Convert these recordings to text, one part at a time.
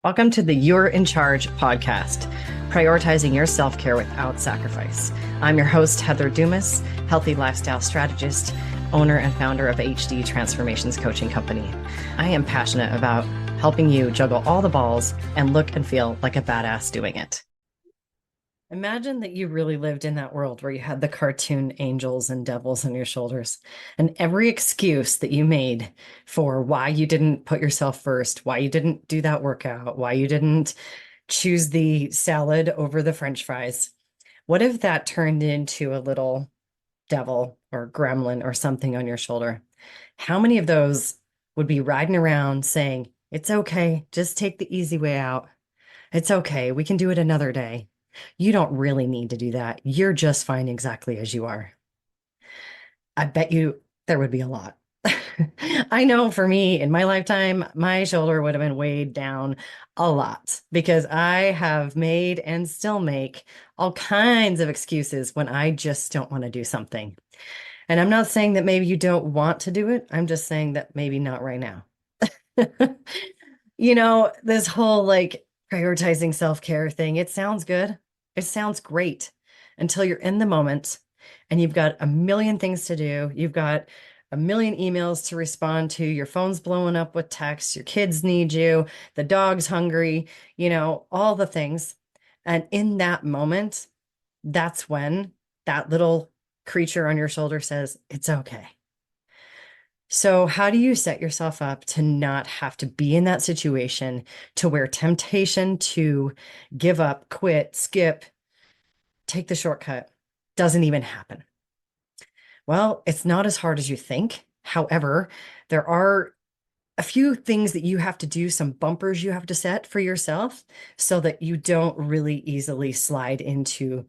Welcome to the You're in Charge podcast, prioritizing your self care without sacrifice. I'm your host, Heather Dumas, healthy lifestyle strategist, owner and founder of HD Transformations Coaching Company. I am passionate about helping you juggle all the balls and look and feel like a badass doing it. Imagine that you really lived in that world where you had the cartoon angels and devils on your shoulders, and every excuse that you made for why you didn't put yourself first, why you didn't do that workout, why you didn't choose the salad over the French fries. What if that turned into a little devil or gremlin or something on your shoulder? How many of those would be riding around saying, "It's okay, just take the easy way out. It's okay, we can do it another day. You don't really need to do that. You're just fine exactly as you are." I bet you there would be a lot. I know for me in my lifetime, my shoulder would have been weighed down a lot because I have made and still make all kinds of excuses when I just don't want to do something. And I'm not saying that maybe you don't want to do it. I'm just saying that maybe not right now. This whole like prioritizing self-care thing, it sounds good. It sounds great until you're in the moment and you've got a million things to do. You've got a million emails to respond to. Your phone's blowing up with texts. Your kids need you. The dog's hungry, all the things. And in that moment, that's when that little creature on your shoulder says, "It's okay." So, how do you set yourself up to not have to be in that situation to where temptation to give up, quit, skip, take the shortcut doesn't even happen? Well, it's not as hard as you think. However, there are a few things that you have to do, some bumpers you have to set for yourself so that you don't really easily slide into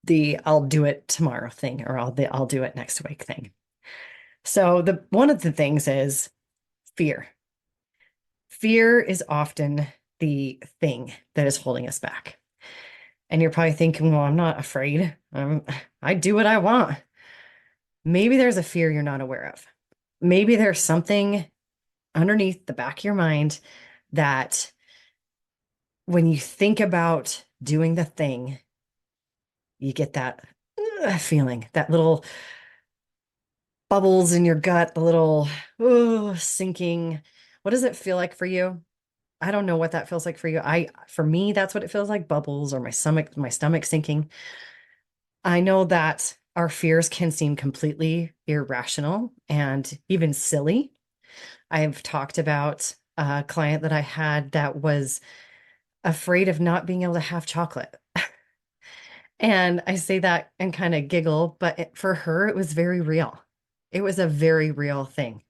the "I'll do it tomorrow" thing or I'll do it next week thing. So, the one of the things is fear. Fear is often the thing that is holding us back. And you're probably thinking, "Well, I'm not afraid. I do what I want." Maybe there's a fear you're not aware of. Maybe there's something underneath the back of your mind that when you think about doing the thing, you get that feeling, that little bubbles in your gut, the little sinking. What does it feel like for you? I don't know what that feels like for you. For me, that's what it feels like, bubbles or my stomach sinking. I know that our fears can seem completely irrational and even silly. I've talked about a client that I had that was afraid of not being able to have chocolate. And I say that and kind of giggle, but for her, it was very real. It was a very real thing.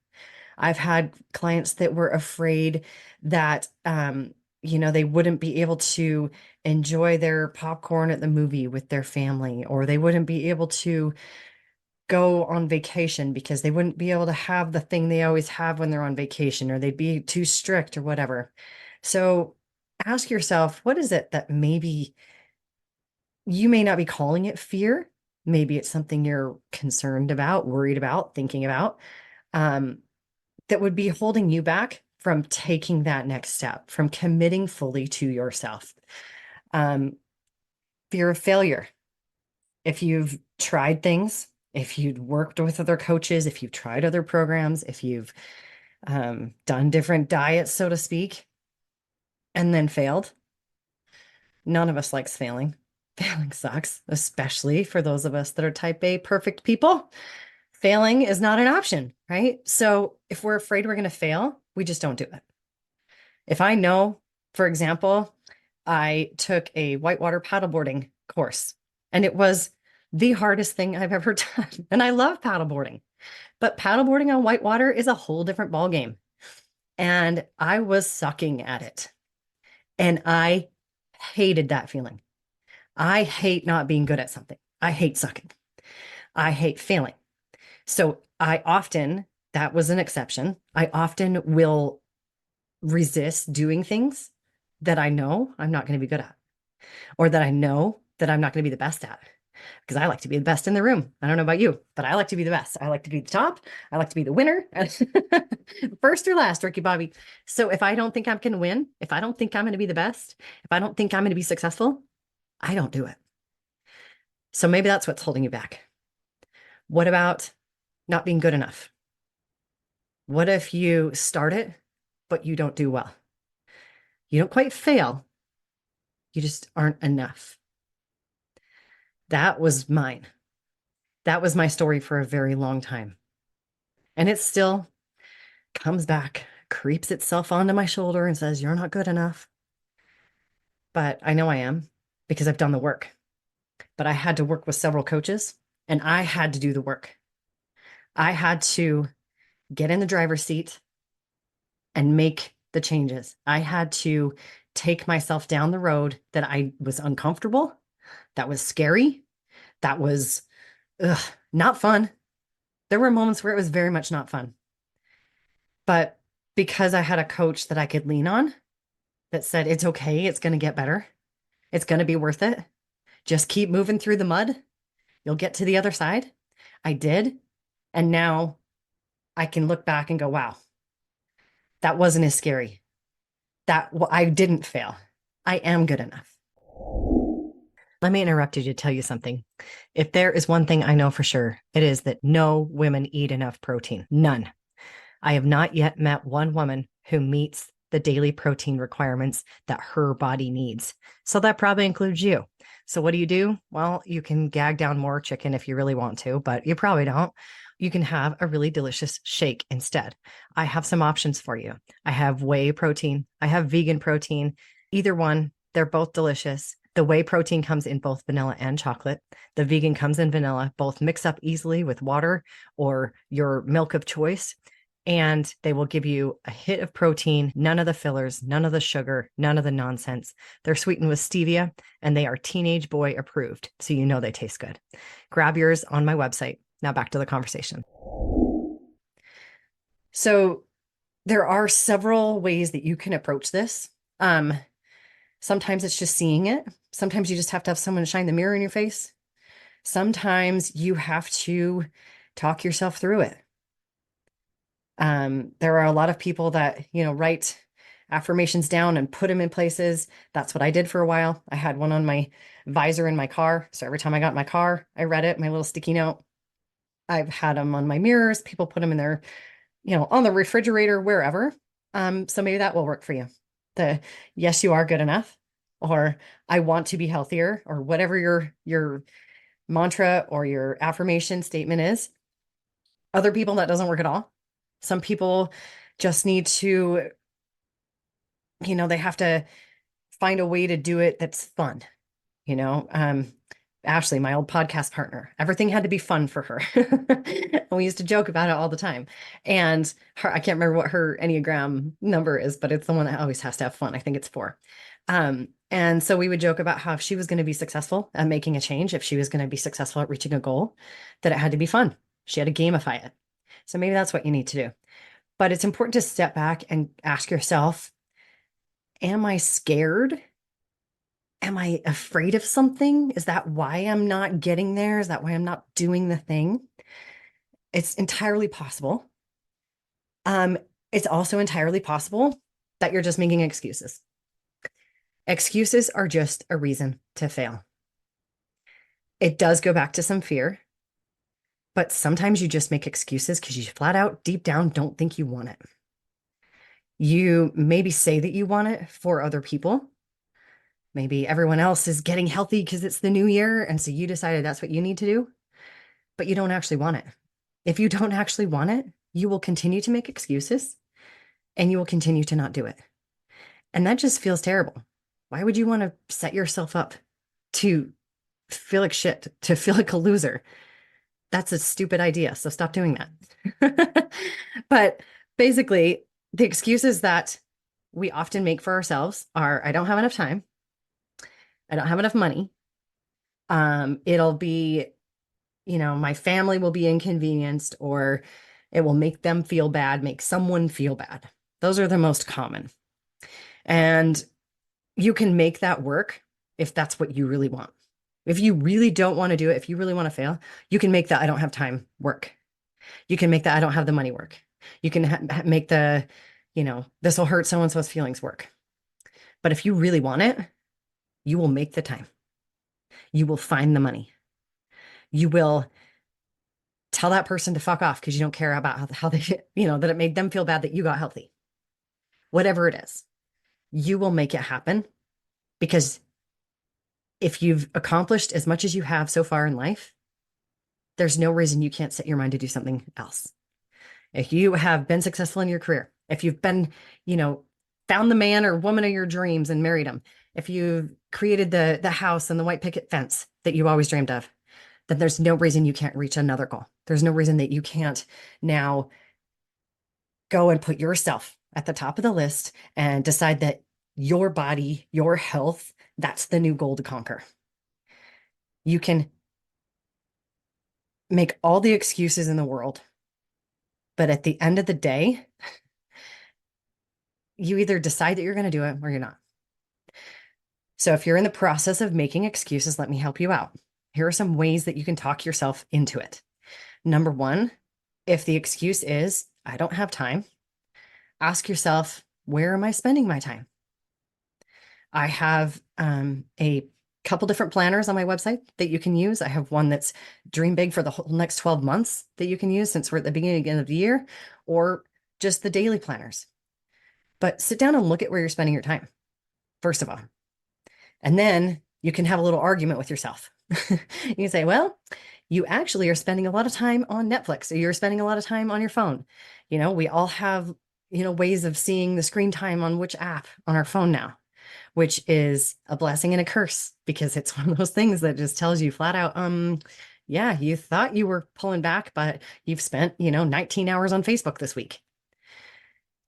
I've had clients that were afraid that, they wouldn't be able to enjoy their popcorn at the movie with their family, or they wouldn't be able to go on vacation because they wouldn't be able to have the thing they always have when they're on vacation, or they'd be too strict or whatever. So ask yourself, what is it that maybe you may not be calling it fear? Maybe it's something you're concerned about, worried about, thinking about. Um, that would be holding you back from taking that next step, from committing fully to yourself. Um, Fear of failure. If you've tried things, if you've worked with other coaches, if you've tried other programs, if you've done different diets, so to speak, and then failed, none of us likes failing. Failing sucks, especially for those of us that are type A perfect people. Failing is not an option, right? So if we're afraid we're going to fail, we just don't do it. If I know, for example, I took a whitewater paddleboarding course and it was the hardest thing I've ever done. And I love paddleboarding, but paddleboarding on whitewater is a whole different ballgame. And I was sucking at it. And I hated that feeling. I hate not being good at something. I hate sucking. I hate failing. So that was an exception. I often will resist doing things that I know I'm not going to be good at, or that I know that I'm not going to be the best at. because I like to be the best in the room. I don't know about you, but I like to be the best. I like to be the top. I like to be the winner. First or last, Ricky Bobby. So if I don't think I can win, if I don't think I'm going to be the best, if I don't think I'm going to be successful, I don't do it. So maybe that's what's holding you back. What about not being good enough? What if you start it, but you don't do well? You don't quite fail, you just aren't enough. That was mine. That was my story for a very long time. And it still comes back, creeps itself onto my shoulder and says, "You're not good enough." But I know I am because I've done the work. But I had to work with several coaches and I had to do the work. I had to get in the driver's seat and make the changes. I had to take myself down the road that I was uncomfortable, that was scary, that was ugh, not fun. There were moments where it was very much not fun. But because I had a coach that I could lean on that said, it's okay, it's going to get better, it's going to be worth it. Just keep moving through the mud. You'll get to the other side. I did. And now I can look back and go, wow, that wasn't as scary. I didn't fail. I am good enough. Let me interrupt you to tell you something. If there is one thing I know for sure, it is that no women eat enough protein. None. I have not yet met one woman who meets the daily protein requirements that her body needs. So that probably includes you. So what do? Well, you can gag down more chicken if you really want to, but you probably don't. You can have a really delicious shake instead. I have some options for you. I have whey protein. I have vegan protein. Either one, they're both delicious. The whey protein comes in both vanilla and chocolate. The vegan comes in vanilla. Both mix up easily with water or your milk of choice. And they will give you a hit of protein, none of the fillers, none of the sugar, none of the nonsense. They're sweetened with stevia and they are teenage boy approved. So you know they taste good. Grab yours on my website. Now back to the conversation. So there are several ways that you can approach this. Sometimes it's just seeing it. Sometimes you just have to have someone shine the mirror in your face. Sometimes you have to talk yourself through it. There are a lot of people that, write affirmations down and put them in places. That's what I did for a while. I had one on my visor in my car. So every time I got in my car, I read it, my little sticky note. I've had them on my mirrors. People put them in their, on the refrigerator, wherever. So maybe that will work for you. Yes, you are good enough, or I want to be healthier, or whatever your mantra or your affirmation statement is. Other people, that doesn't work at all. Some people just need to, they have to find a way to do it that's fun. Ashley, my old podcast partner, everything had to be fun for her. And we used to joke about it all the time. And I can't remember what her Enneagram number is, but it's the one that always has to have fun. I think it's 4. And so we would joke about how if she was going to be successful at making a change, if she was going to be successful at reaching a goal, that it had to be fun. She had to gamify it. So maybe that's what you need to do. But it's important to step back and ask yourself, am I scared? Am I afraid of something? Is that why I'm not getting there? Is that why I'm not doing the thing? It's entirely possible. It's also entirely possible that you're just making excuses. Excuses are just a reason to fail. It does go back to some fear, but sometimes you just make excuses because you flat out deep down don't think you want it. You maybe say that you want it for other people. Maybe everyone else is getting healthy because it's the new year. And so you decided that's what you need to do, but you don't actually want it. If you don't actually want it, you will continue to make excuses and you will continue to not do it. And that just feels terrible. Why would you want to set yourself up to feel like shit, to feel like a loser? That's a stupid idea. So stop doing that. But basically, the excuses that we often make for ourselves are, I don't have enough time. I don't have enough money. It'll be, my family will be inconvenienced, or it will make them feel bad, make someone feel bad. Those are the most common. And you can make that work if that's what you really want. If you really don't want to do it, if you really want to fail, you can make the I don't have time work. You can make the I don't have the money work. You can make the, this will hurt so and so's feelings work. But if you really want it, you will make the time. You will find the money. You will tell that person to fuck off because you don't care about how they, that it made them feel bad that you got healthy. Whatever it is, you will make it happen because if you've accomplished as much as you have so far in life, there's no reason you can't set your mind to do something else. If you have been successful in your career, if you've been, found the man or woman of your dreams and married him, if you've created the house and the white picket fence that you always dreamed of, then there's no reason you can't reach another goal. There's no reason that you can't now go and put yourself at the top of the list and decide that your body, your health, that's the new goal to conquer. You can make all the excuses in the world, but at the end of the day, you either decide that you're going to do it or you're not. So if you're in the process of making excuses, let me help you out. Here are some ways that you can talk yourself into it. Number one, if the excuse is, I don't have time, ask yourself, where am I spending my time? I have a couple different planners on my website that you can use. I have one that's Dream Big for the whole next 12 months that you can use since we're at the beginning of the year, or just the daily planners. But sit down and look at where you're spending your time, first of all. And then you can have a little argument with yourself. You can say, well, you actually are spending a lot of time on Netflix, or you're spending a lot of time on your phone. We all have, ways of seeing the screen time on which app on our phone now, which is a blessing and a curse because it's one of those things that just tells you flat out, yeah, you thought you were pulling back, but you've spent, 19 hours on Facebook this week.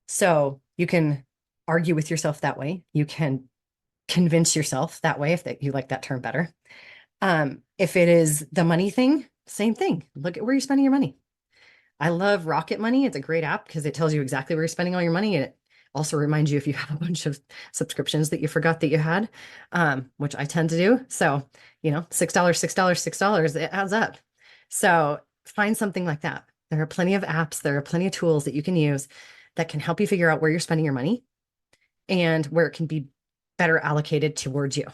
So you can argue with yourself that way. You can convince yourself that way if you like that term better. If it is the money thing, same thing. Look at where you're spending your money. I love Rocket Money. It's a great app because it tells you exactly where you're spending all your money. And it also reminds you if you have a bunch of subscriptions that you forgot that you had, which I tend to do. So, $6, $6, $6, it adds up. So find something like that. There are plenty of apps. There are plenty of tools that you can use that can help you figure out where you're spending your money and where it can be better allocated towards you.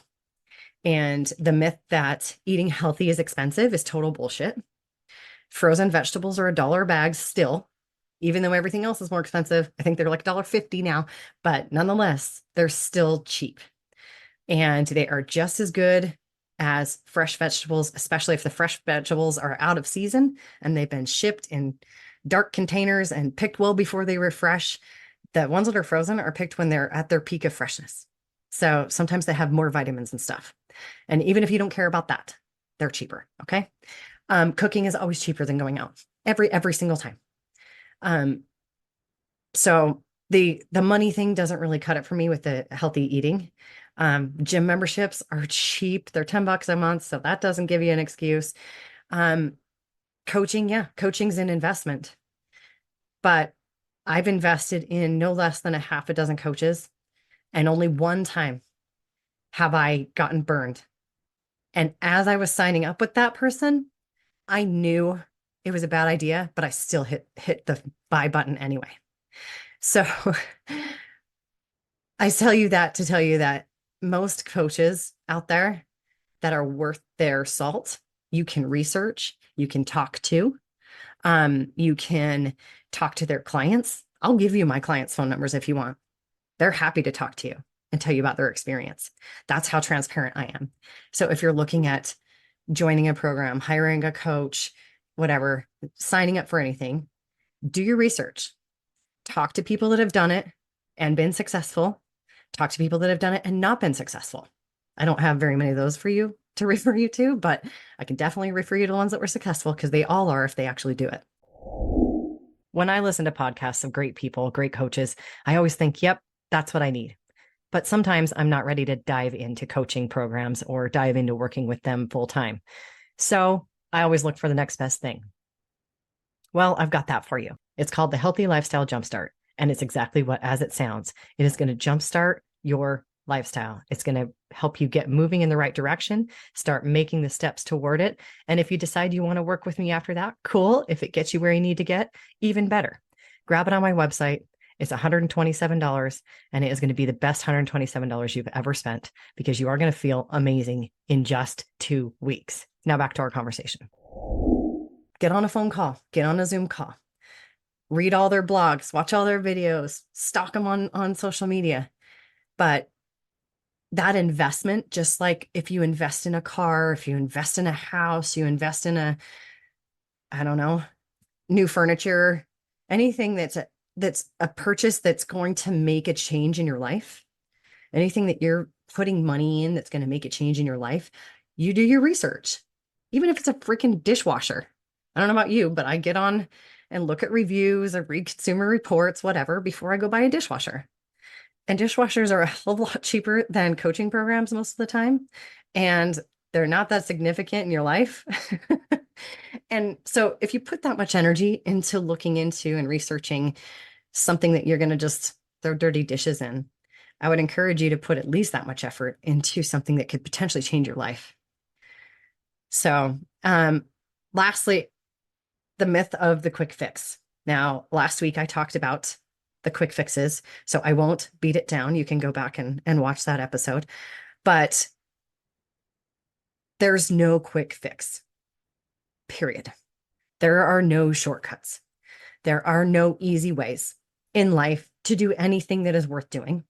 And the myth that eating healthy is expensive is total bullshit. Frozen vegetables are $1 a bag still, even though everything else is more expensive. I think they're like $1.50 now, but nonetheless, they're still cheap. And they are just as good as fresh vegetables, especially if the fresh vegetables are out of season and they've been shipped in dark containers and picked well before they were fresh. The ones that are frozen are picked when they're at their peak of freshness. So sometimes they have more vitamins and stuff. And even if you don't care about that, they're cheaper. Okay. Cooking is always cheaper than going out every single time. So the money thing doesn't really cut it for me with the healthy eating. Gym memberships are cheap. They're $10 a month. So that doesn't give you an excuse. Coaching. Yeah. Coaching's an investment, but I've invested in no less than a half a dozen coaches, and only one time have I gotten burned. And as I was signing up with that person, I knew it was a bad idea, but I still hit the buy button anyway. So I tell you that to tell you that most coaches out there that are worth their salt, you can research, you can talk to, you can talk to their clients. I'll give you my clients' phone numbers if you want. They're happy to talk to you and tell you about their experience. That's how transparent I am. So if you're looking at joining a program, hiring a coach, whatever, signing up for anything, do your research. Talk to people that have done it and been successful. Talk to people that have done it and not been successful. I don't have very many of those for you to refer you to, but I can definitely refer you to ones that were successful because they all are if they actually do it. When I listen to podcasts of great people, great coaches, I always think, yep, that's what I need. But sometimes I'm not ready to dive into coaching programs or dive into working with them full time. So I always look for the next best thing. Well, I've got that for you. It's called the Healthy Lifestyle Jumpstart, and it's exactly what as it sounds. It is going to jumpstart your lifestyle. It's going to help you get moving in the right direction, start making the steps toward it. And if you decide you want to work with me after that, cool. If it gets you where you need to get, even better. Grab it on my website. It's $127, and it is going to be the best $127 you've ever spent, because you are going to feel amazing in just 2 weeks. Now back to our conversation. Get on a phone call, get on a Zoom call, read all their blogs, watch all their videos, stalk them on social media. But that investment, just like if you invest in a car, if you invest in a house, you invest in I don't know, new furniture, anything that's a purchase that's going to make a change in your life, anything that you're putting money in that's going to make a change in your life, you do your research. Even if it's a freaking dishwasher. I don't know about you, but I get on and look at reviews or read consumer reports, whatever, before I go buy a dishwasher. And dishwashers are a hell of a lot cheaper than coaching programs most of the time. And they're not that significant in your life. And so if you put that much energy into looking into and researching something that you're going to just throw dirty dishes in, I would encourage you to put at least that much effort into something that could potentially change your life. So, lastly, the myth of the quick fix. Now, last week I talked about the quick fixes, so I won't beat it down. You can go back and watch that episode. But there's no quick fix, period. There are no shortcuts. There are no easy ways in life to do anything that is worth doing.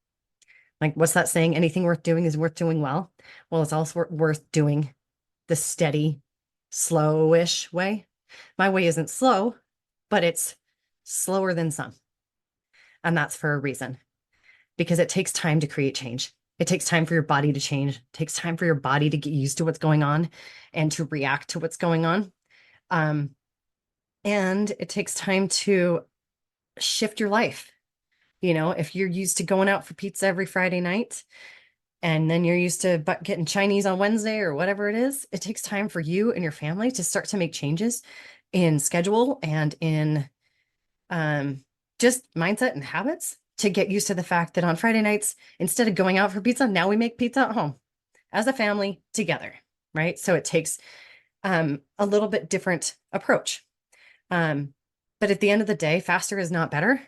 Like, what's that saying? Anything worth doing is worth doing well. Well, it's also worth doing the steady, slowish way. My way isn't slow, but it's slower than some. And that's for a reason, because it takes time to create change. It takes time for your body to change. It takes time for your body to get used to what's going on and to react to what's going on. And it takes time to shift your life. You know, if you're used to going out for pizza every Friday night, and then you're used to getting Chinese on Wednesday or whatever it is, it takes time for you and your family to start to make changes in schedule and in just mindset and habits, to get used to the fact that on Friday nights, instead of going out for pizza, now we make pizza at home as a family together, right? So it takes a little bit different approach. But at the end of the day, faster is not better.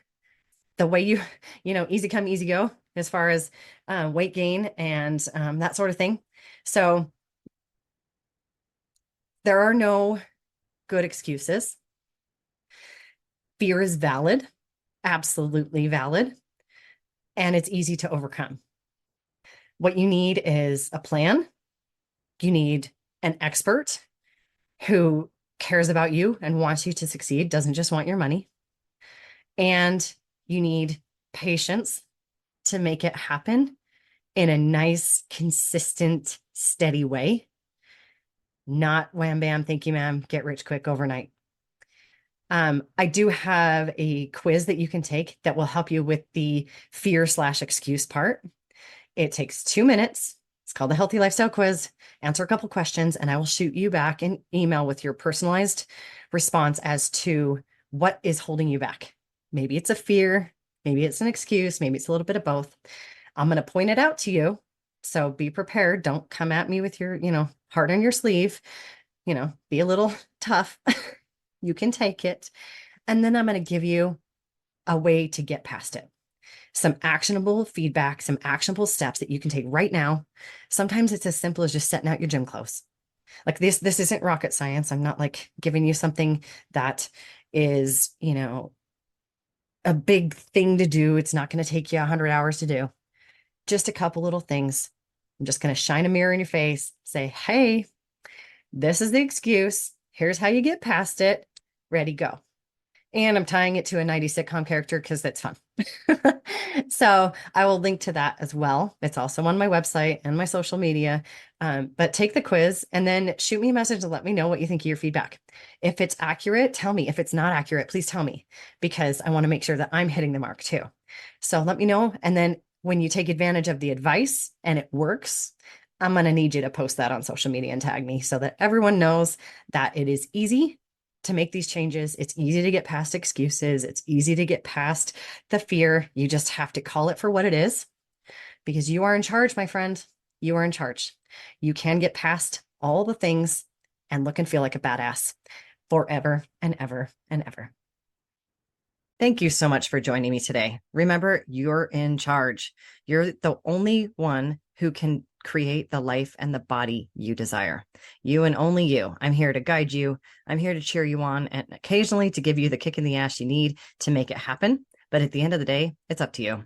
The way easy come, easy go, as far as weight gain and that sort of thing. So there are no good excuses. Fear is valid, absolutely valid, and it's easy to overcome. What you need is a plan. You need an expert who cares about you and wants you to succeed, doesn't just want your money. And you need patience to make it happen in a nice, consistent, steady way. Not wham, bam, thank you, ma'am, get rich quick overnight. I do have a quiz that you can take that will help you with the fear/excuse part. It takes 2 minutes. It's called the Healthy Lifestyle Quiz. Answer a couple questions, and I will shoot you back an email with your personalized response as to what is holding you back. Maybe it's a fear, maybe it's an excuse, maybe it's a little bit of both. I'm going to point it out to you. So be prepared. Don't come at me with your, heart on your sleeve. Be a little tough. You can take it. And then I'm going to give you a way to get past it. Some actionable feedback, some actionable steps that you can take right now. Sometimes it's as simple as just setting out your gym clothes. Like this isn't rocket science. I'm not like giving you something that is, a big thing to do. It's not going to take you 100 hours to do. Just a couple little things. I'm just going to shine a mirror in your face, say, hey, this is the excuse. Here's how you get past it. Ready, go. And I'm tying it to a 90s sitcom character because that's fun. So I will link to that as well. It's also on my website and my social media. But take the quiz and then shoot me a message and let me know what you think of your feedback. If it's accurate, tell me. If it's not accurate, please tell me, because I want to make sure that I'm hitting the mark too. So let me know. And then when you take advantage of the advice and it works, I'm going to need you to post that on social media and tag me so that everyone knows that it is easy to make these changes. It's easy to get past excuses. It's easy to get past the fear. You just have to call it for what it is. because you are in charge, my friend. You are in charge. You can get past all the things and look and feel like a badass forever and ever and ever. Thank you so much for joining me today. Remember, you're in charge. You're the only one who can create the life and the body you desire. You and only you. I'm here to guide you. I'm here to cheer you on and occasionally to give you the kick in the ass you need to make it happen. But at the end of the day, it's up to you.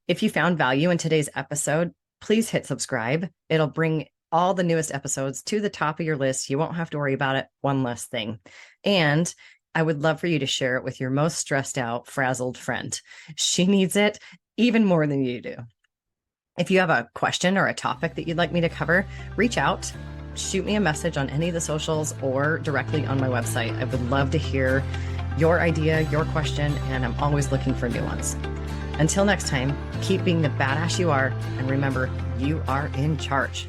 If you found value in today's episode, please hit subscribe. It'll bring all the newest episodes to the top of your list. You won't have to worry about it. One less thing. And I would love for you to share it with your most stressed out, frazzled friend. She needs it even more than you do. If you have a question or a topic that you'd like me to cover, reach out, shoot me a message on any of the socials or directly on my website. I would love to hear your idea, your question, and I'm always looking for new ones. Until next time, keep being the badass you are, and remember, you are in charge.